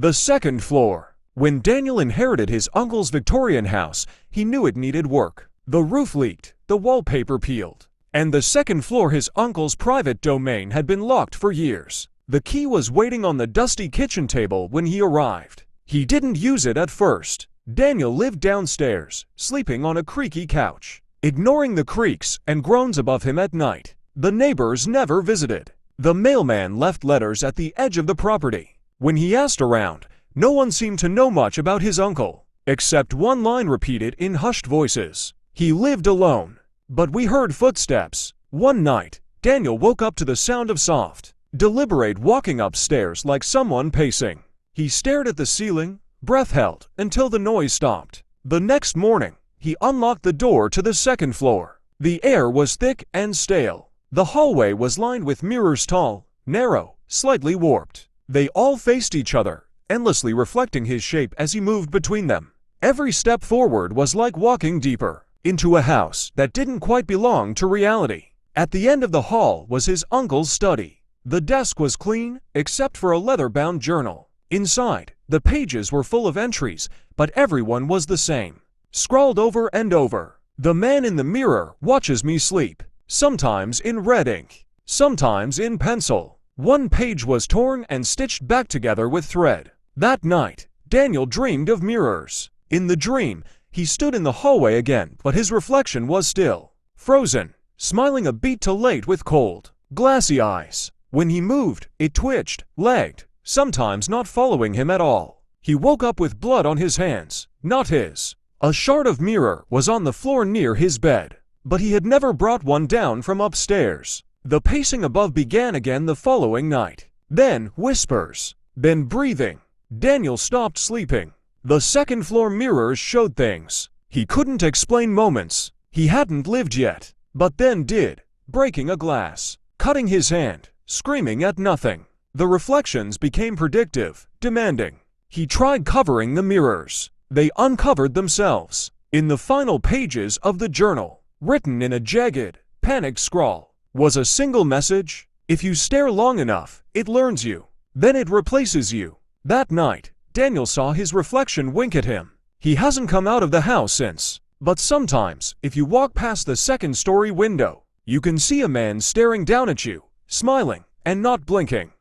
The second floor. When Daniel inherited his uncle's Victorian house, he knew it needed work. The roof leaked, the wallpaper peeled, and the second floor, his uncle's private domain, had been locked for years. The key was waiting on the dusty kitchen table when he arrived. He didn't use it at first. Daniel lived downstairs, sleeping on a creaky couch, ignoring the creaks and groans above him at night. The neighbors never visited. The mailman left letters at the edge of the property. When he asked around, no one seemed to know much about his uncle, except one line repeated in hushed voices. He lived alone. But we heard footsteps. One night, Daniel woke up to the sound of soft, deliberate walking upstairs like someone pacing. He stared at the ceiling, breath held, until the noise stopped. The next morning, he unlocked the door to the second floor. The air was thick and stale. The hallway was lined with mirrors, tall, narrow, slightly warped. They all faced each other, endlessly reflecting his shape as he moved between them. Every step forward was like walking deeper into a house that didn't quite belong to reality. At the end of the hall was his uncle's study. The desk was clean, except for a leather-bound journal. Inside, the pages were full of entries, but everyone was the same, scrawled over and over. The man in the mirror watches me sleep, sometimes in red ink, sometimes in pencil. One page was torn and stitched back together with thread. That night, Daniel dreamed of mirrors. In the dream, he stood in the hallway again, but his reflection was still frozen, smiling a beat too late with cold, glassy eyes. When he moved, it twitched, lagged, sometimes not following him at all. He woke up with blood on his hands, not his. A shard of mirror was on the floor near his bed, but he had never brought one down from upstairs. The pacing above began again the following night. Then whispers. Then breathing. Daniel stopped sleeping. The second floor mirrors showed things. He couldn't explain moments he hadn't lived yet, but then did, breaking a glass, cutting his hand, screaming at nothing. The reflections became predictive, demanding. He tried covering the mirrors. They uncovered themselves. In the final pages of the journal, written in a jagged, panicked scrawl, was a single message. If you stare long enough, it learns you. Then it replaces you. That night, Daniel saw his reflection wink at him. He hasn't come out of the house since. But sometimes, if you walk past the second-story window, you can see a man staring down at you, smiling and not blinking.